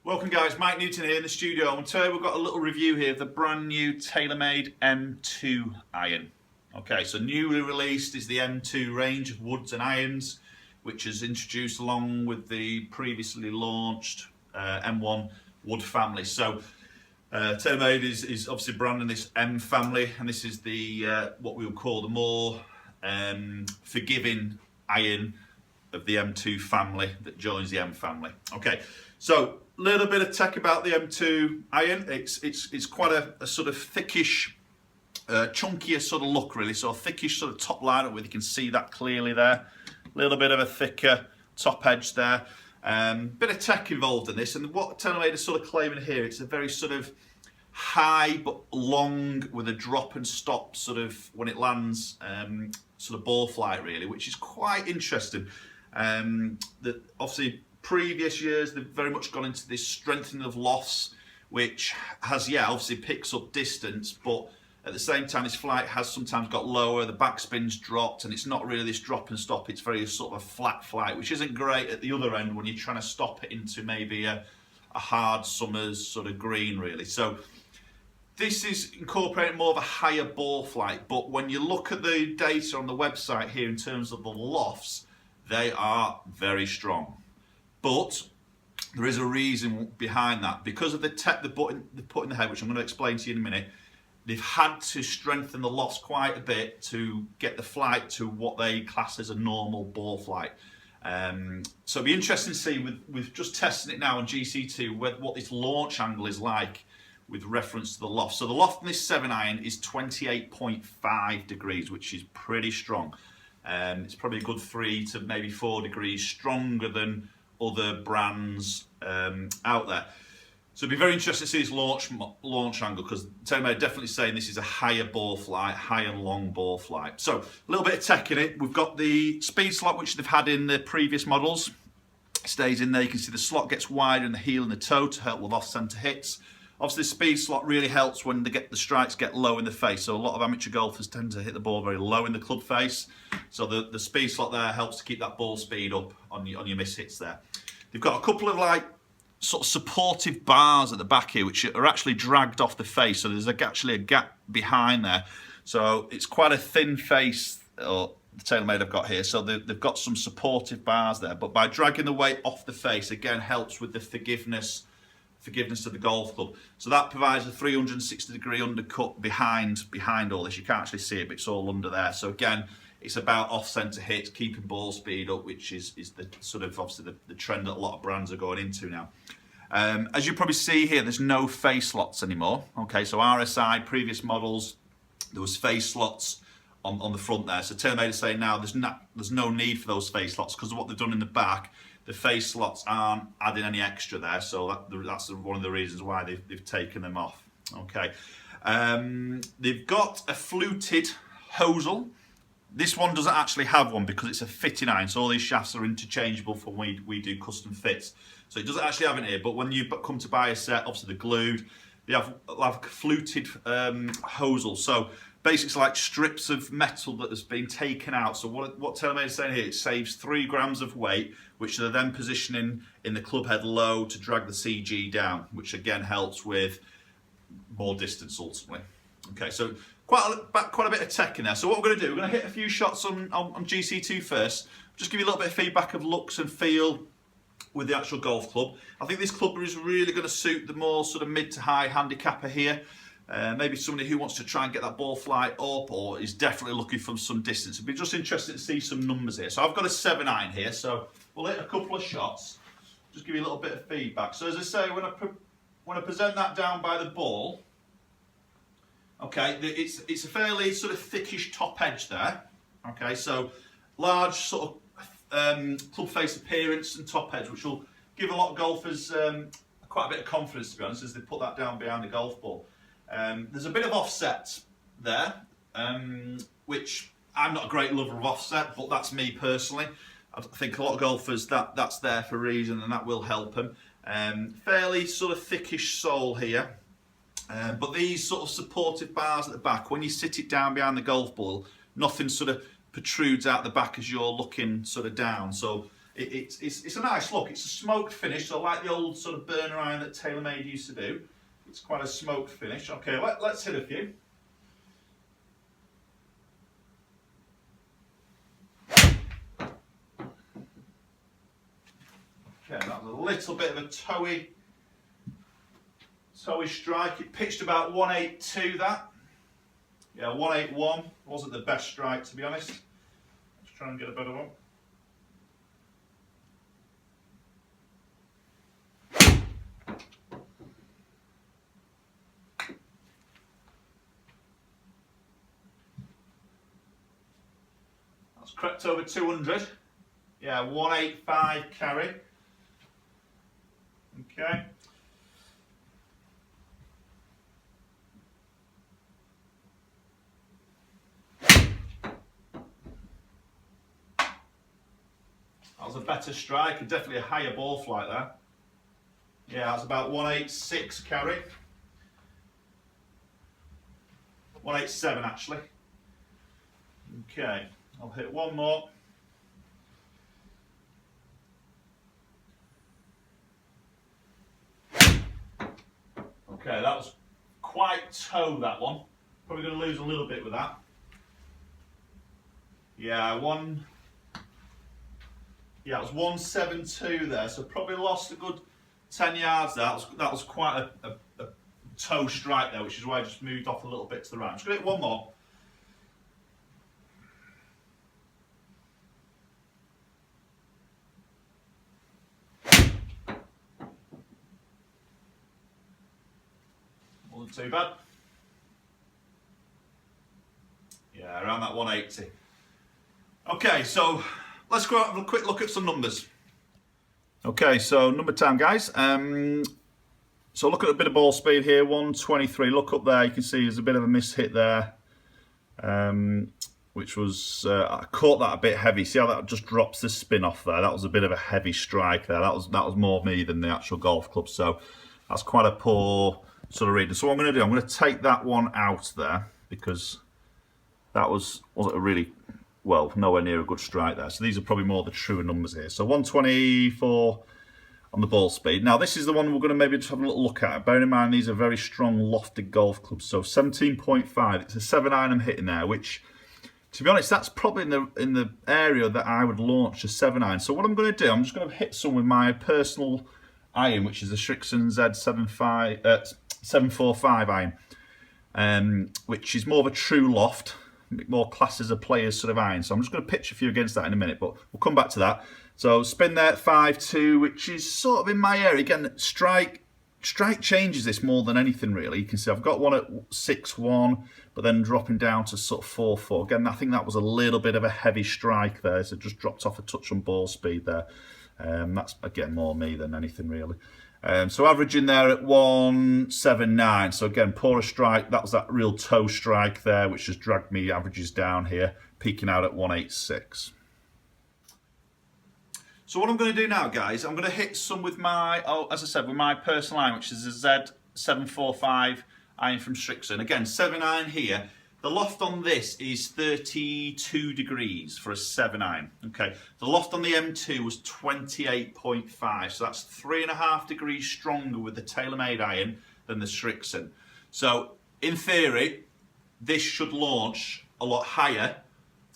Welcome guys, Mike Newton here in the studio, and today we've got a little review here of the brand new TaylorMade M2 iron. Okay, so newly released is the M2 range of woods and irons, which is introduced along with the previously launched M1 wood family. So TaylorMade is obviously branding this M family, and this is the what we would call the more forgiving iron of the M2 family that joins the M family. Okay, so a little bit of tech about the M2 iron. It's quite a sort of thickish, chunkier sort of look really. So a thickish sort of top line up with, you can see that clearly there. A little bit of a thicker top edge there. Bit of tech involved in this, and what TaylorMade is sort of claiming here, it's a very sort of high but long with a drop and stop sort of when it lands, sort of ball flight really, which is quite interesting. That obviously previous years they've very much gone into this strengthening of lofts, which has obviously picks up distance, but at the same time its flight has sometimes got lower, the backspin's dropped, and it's not really this drop and stop, it's very sort of a flat flight, which isn't great at the other end when you're trying to stop it into maybe a hard summer's sort of green really. So this is incorporating more of a higher ball flight, but when you look at the data on the website here in terms of the lofts, they are very strong. But there is a reason behind that. Because of the tech they put in the head, which I'm going to explain to you in a minute, they've had to strengthen the lofts quite a bit to get the flight to what they class as a normal ball flight. So it'll be interesting to see with just testing it now on GC2 what this launch angle is like with reference to the loft. So the loft in this 7-iron is 28.5 degrees, which is pretty strong. It's probably a good 3 to maybe 4 degrees stronger than other brands out there. So it'd be very interesting to see this launch angle, because TaylorMade are definitely saying this is a higher ball flight, high and long ball flight. So a little bit of tech in it. We've got the speed slot, which they've had in the previous models. It stays in there. You can see the slot gets wider in the heel and the toe to help with off-center hits. Obviously, the speed slot really helps when the strikes get low in the face. So a lot of amateur golfers tend to hit the ball very low in the club face. So the speed slot there helps to keep that ball speed up on your miss hits there. They've got a couple of like sort of supportive bars at the back here, which are actually dragged off the face. So there's actually a gap behind there. So it's quite a thin face, or the TaylorMade I've got here. So they've got some supportive bars there. But by dragging the weight off the face, again, helps with the forgiveness of the golf club. So that provides a 360-degree undercut behind all this. You can't actually see it, but it's all under there. So again, it's about off-center hits, keeping ball speed up, which is the sort of obviously the trend that a lot of brands are going into now. As you probably see here, there's no face slots anymore. Okay, so RSI, previous models, there was face slots on the front there. So TaylorMade is saying now there's no need for those face slots, because of what they've done in the back. The face slots aren't adding any extra there, so that's one of the reasons why they've taken them off. Okay, they've got a fluted hosel. This one doesn't actually have one because it's a fitting iron, so all these shafts are interchangeable for when we do custom fits. So it doesn't actually have it here, but when you come to buy a set, obviously they're glued. They have a fluted hosel. So basically it's like strips of metal that has been taken out. So what TaylorMade is saying here, it saves 3 grams of weight, which they're then positioning in the club head low to drag the CG down, which again helps with more distance ultimately. Okay, so quite a bit of tech in there. So what we're going to do, we're going to hit a few shots on GC2 first. Just give you a little bit of feedback of looks and feel with the actual golf club. I think this club is really going to suit the more sort of mid to high handicapper here. Maybe somebody who wants to try and get that ball flight up, or is definitely looking for some distance. It'd be just interesting to see some numbers here. So I've got a 7-iron here, so we'll hit a couple of shots. Just give you a little bit of feedback. So as I say, when I present that down by the ball, okay, it's a fairly sort of thickish top edge there. Okay, so large sort of club face appearance and top edge, which will give a lot of golfers quite a bit of confidence, to be honest, as they put that down behind the golf ball. There's a bit of offset there, which I'm not a great lover of offset, but that's me personally. I think a lot of golfers, that's there for a reason, and that will help them. Fairly sort of thickish sole here, but these sort of supportive bars at the back, when you sit it down behind the golf ball, nothing sort of protrudes out the back as you're looking sort of down. So it's a nice look. It's a smoked finish, so like the old sort of burner iron that TaylorMade used to do. It's quite a smoked finish. Okay, let's hit a few. Okay, that was a little bit of a toey strike. It pitched about 182 that. Yeah, 181. Wasn't the best strike, to be honest. Let's try and get a better one. That's crept over 200. Yeah, 185 carry. Okay. That was a better strike, and definitely a higher ball flight there. Yeah, that's about 186 carry. 187 actually. Okay, I'll hit one more. Okay, that was quite toe, that one. Probably going to lose a little bit with that. Yeah, it was 172 there, so probably lost a good 10 yards there. That was quite a toe strike there, which is why I just moved off a little bit to the right. I'm just going to hit one more. Wasn't too bad. Yeah, around that 180. Okay, so let's go out and have a quick look at some numbers. Okay, so number time, guys. So look at a bit of ball speed here, 123. Look up there, you can see there's a bit of a miss hit there, which was, I caught that a bit heavy. See how that just drops the spin off there? That was a bit of a heavy strike there. That was more me than the actual golf club, so that's quite a poor sort of reading. So what I'm going to do, I'm going to take that one out there, because that wasn't a really, well, nowhere near a good strike there. So these are probably more the truer numbers here. So 124 on the ball speed. Now this is the one we're going to maybe just have a little look at. Bearing in mind these are very strong lofted golf clubs. So 17.5, it's a 7-iron I'm hitting there, which, to be honest, that's probably in the area that I would launch a 7-iron. So what I'm going to do, I'm just going to hit some with my personal iron, which is the Srixon Z745 iron, which is more of a true loft, more classed as a player's sort of iron. So I'm just going to pitch a few against that in a minute, but we'll come back to that. So spin there at 5.2, which is sort of in my area. Again, strike changes this more than anything really. You can see I've got one at 6.1, but then dropping down to sort of 4.4. Again, I think that was a little bit of a heavy strike there, so it just dropped off a touch on ball speed there. That's again more me than anything really. So averaging there at 179. So again, poorer strike. That was that real toe strike there, which just dragged me averages down here, peaking out at 186. So what I'm going to do now, guys, I'm going to hit some with my, as I said, with my personal iron, which is a Z745 iron from Srixon. Again, 7-iron here. The loft on this is 32 degrees for a 7-iron. Okay, the loft on the M2 was 28.5, so that's 3.5 degrees stronger with the TaylorMade iron than the Srixon. So in theory, this should launch a lot higher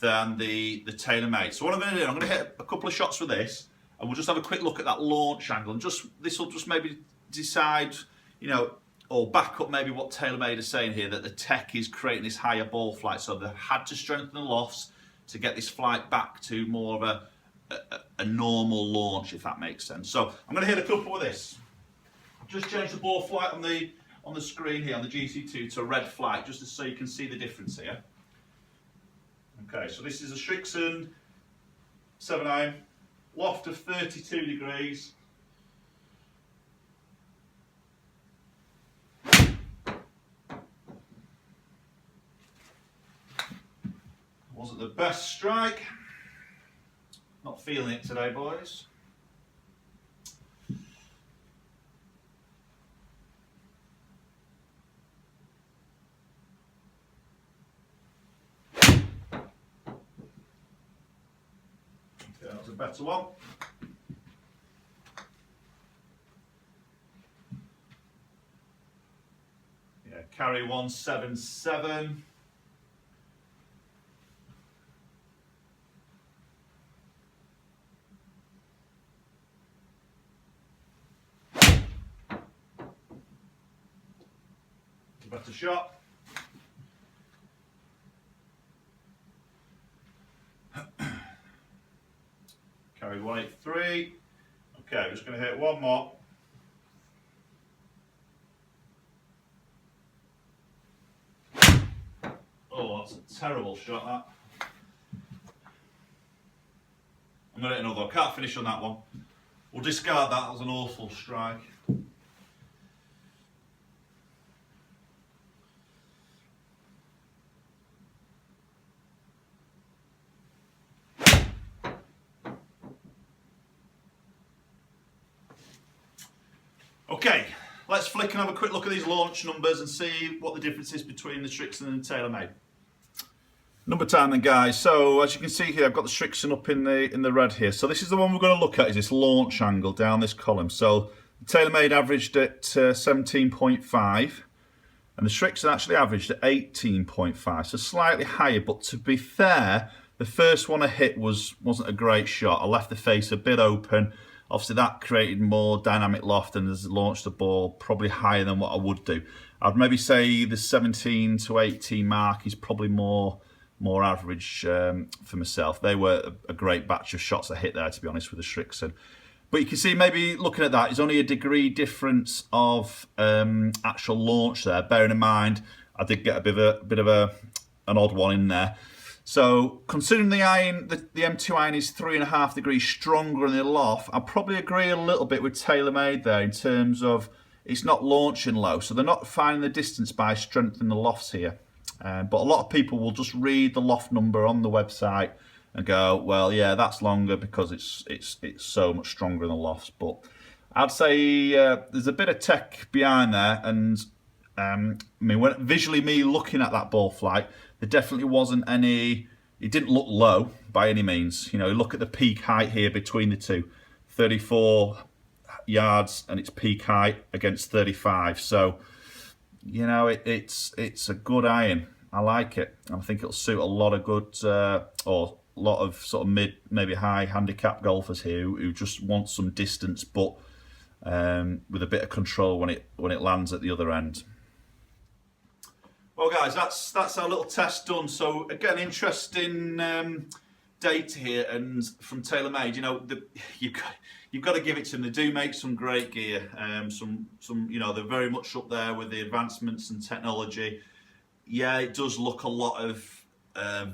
than the TaylorMade. So what I'm going to do, I'm going to hit a couple of shots with this, and we'll just have a quick look at that launch angle, and this will just maybe decide, you know, or back up maybe what TaylorMade is saying here, that the tech is creating this higher ball flight. So they've had to strengthen the lofts to get this flight back to more of a normal launch, if that makes sense. So I'm going to hit a couple with this. Just change the ball flight on the screen here on the GC2 to red flight, just so you can see the difference here. Okay, so this is a Srixon 7-iron, loft of 32 degrees. Wasn't the best strike. Not feeling it today, boys. Okay, that was a better one. carry 177. Better shot. Carry 183. Okay, I'm just going to hit one more. Oh, that's a terrible shot, that. I'm going to hit another. I can't finish on that one. We'll discard that as an awful strike. Okay, let's flick and have a quick look at these launch numbers and see what the difference is between the Strixon and the TaylorMade. Number time then, guys. So as you can see here, I've got the Strixon up in the red here. So this is the one we're going to look at, is this launch angle down this column. So the TaylorMade averaged at 17.5 and the Strixon actually averaged at 18.5, so slightly higher. But to be fair, the first one I hit wasn't a great shot. I left the face a bit open. Obviously that created more dynamic loft and has launched the ball probably higher than what I would do. I'd maybe say the 17 to 18 mark is probably more average for myself. They were a great batch of shots I hit there, to be honest, with the Strixon. But you can see, maybe looking at that, it's only a degree difference of actual launch there. Bearing in mind, I did get a bit of an odd one in there. So considering the iron, the M2 iron is 3.5 degrees stronger in the loft, I probably agree a little bit with TaylorMade there in terms of it's not launching low, so they're not finding the distance by strengthening the lofts here. But a lot of people will just read the loft number on the website and go, well, yeah, that's longer because it's so much stronger in the lofts. But I'd say there's a bit of tech behind there, and I mean, visually me looking at that ball flight, there definitely wasn't any, it didn't look low by any means. You know, look at the peak height here between the two, 34 yards and its peak height against 35. So, you know, it's a good iron. I like it. I think it'll suit a lot of good, or a lot of sort of mid, maybe high handicap golfers here who just want some distance, but with a bit of control when it lands at the other end. Well, guys, that's our little test done. So again, interesting data here, and from TaylorMade, you know, you've got to give it to them. They do make some great gear. Some you know, they're very much up there with the advancements and technology. Yeah, it does look a lot of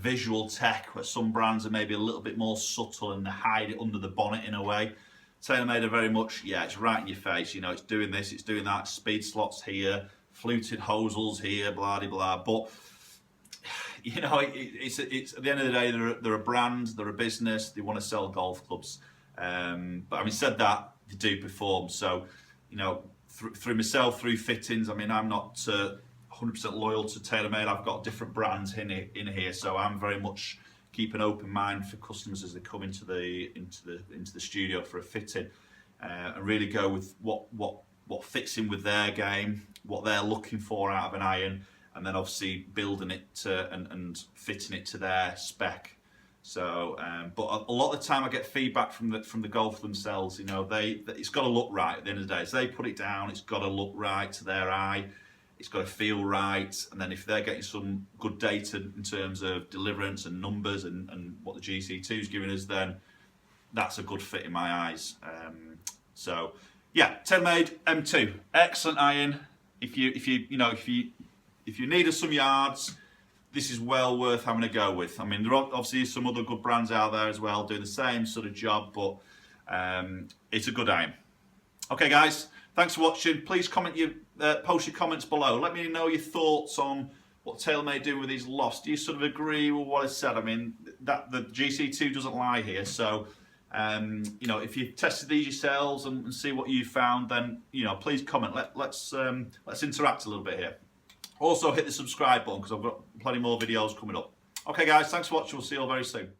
visual tech, where some brands are maybe a little bit more subtle and they hide it under the bonnet in a way. TaylorMade are very much, yeah, it's right in your face. You know, it's doing this, it's doing that. Speed slots here, fluted hosels here, blah de blah. But you know, it's at the end of the day, they're a brand, they're a business, they want to sell golf clubs. But having said that, they do perform. So, you know, through myself, through fittings, I mean, I'm not 100% loyal to TaylorMade. I've got different brands in here, so I'm very much keep an open mind for customers as they come into the studio for a fitting, and really go with what fits in with their game, what they're looking for out of an iron, and then obviously building it and fitting it to their spec. So, but a lot of the time I get feedback from the golfer themselves. You know, it's got to look right at the end of the day. So they put it down, it's got to look right to their eye, it's got to feel right, and then if they're getting some good data in terms of deliverance and numbers and what the GC2 is giving us, then that's a good fit in my eyes. So yeah, TaylorMade M2, excellent iron. If you needed some yards, this is well worth having a go with. I mean, there are obviously some other good brands out there as well doing the same sort of job, but it's a good iron. Okay, guys, thanks for watching. Please post your comments below. Let me know your thoughts on what TaylorMade do with these lofts. Do you sort of agree with what I said? I mean, that the GC2 doesn't lie here. So, you know, if you've tested these yourselves and see what you found, then, you know, please comment. Let's interact a little bit here. Also, hit the subscribe button because I've got plenty more videos coming up. Okay, guys, thanks for watching. We'll see you all very soon.